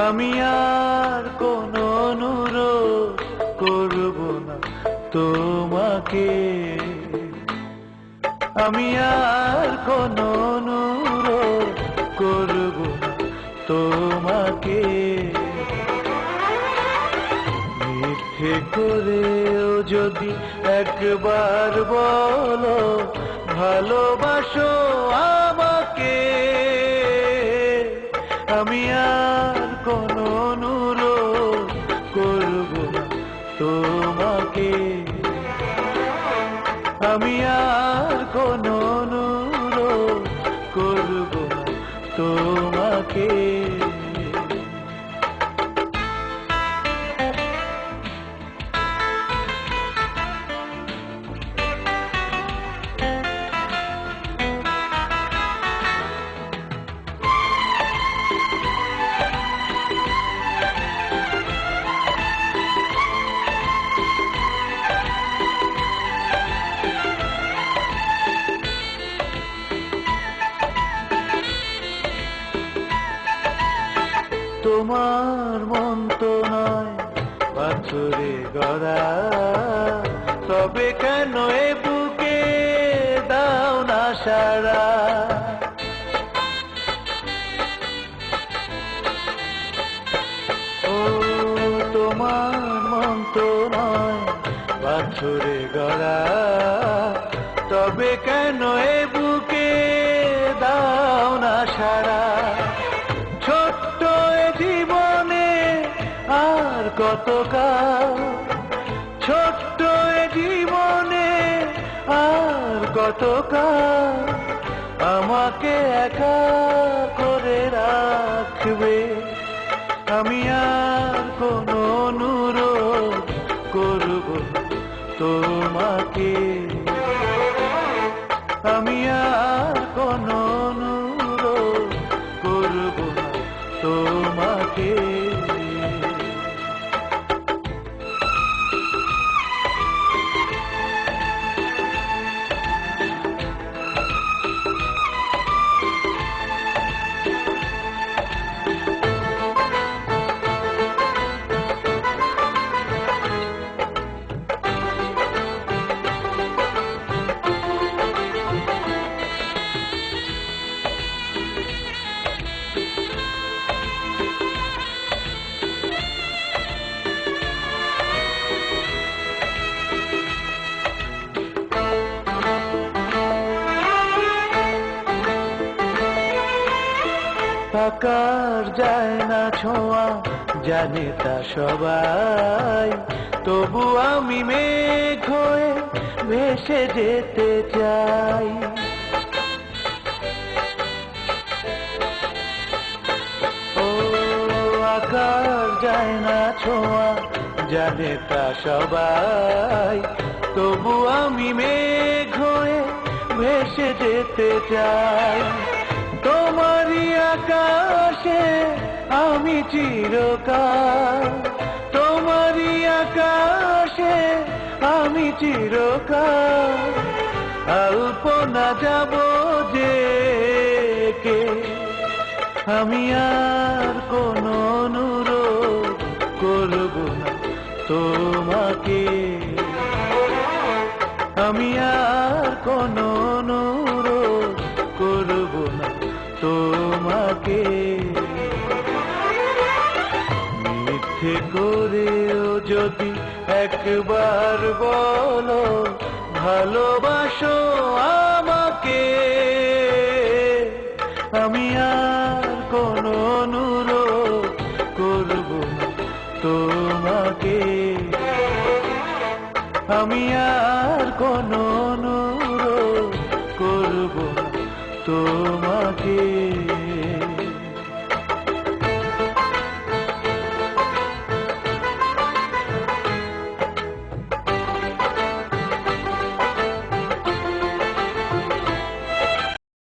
আমি আর কোনো অনুরোধ করব না তোমাকে, আমি আর কোনো অনুরোধ করব না তোমাকে। মিথ্যে করেও যদি একবার বলো ভালোবাসো আমাকে, আমি আর কোনো অনুরোধ করব না তোমাকে, আমি আর কোনো অনুরোধ করব না তোমাকে। তোমার মন তো নয় পাথরে গড়া, তবে কেন এ বুকে দাও না সাড়া? ও তোমার মন তো নয় পাথরে গড়া, তবে কেন এ বুকে দাও না সাড়া? ছোট্ট এ জীবনে আর কতকাল, ছোট্ট এ জীবনে আর কতকাল আমাকে একা করে রাখবে? আমি আর কোনো অনুরোধ করব তোমাকে, আমি আর কোনো অনুরোধ করব না তোমাকে। থাকার যায় না ছোঁয়া জানে তা সবাই, তবু আমি মেঘ হয়ে ভেসে যেতে চাই। ও আকার যায় না ছোঁয়া জানে তা সবাই, তবু আমি মেঘ হয়ে ভেসে যেতে চাই। তোমারই আকাশে আমি চিরকাল, তোমারই আকাশে আমি চিরকাল আলপনা যাব যে, আমি আর কোনো অনুরোধ করব না তোমাকে, আমি আর কোনো অনুরোধ করব না তোমাকে। মিথ্যে করেও যদি একবার বলো ভালোবাসো আমাকে, আমি আর কোনো অনুরোধ করব না তোমাকে, আমি আর কোনো অনুরোধ করব না তোমাকে।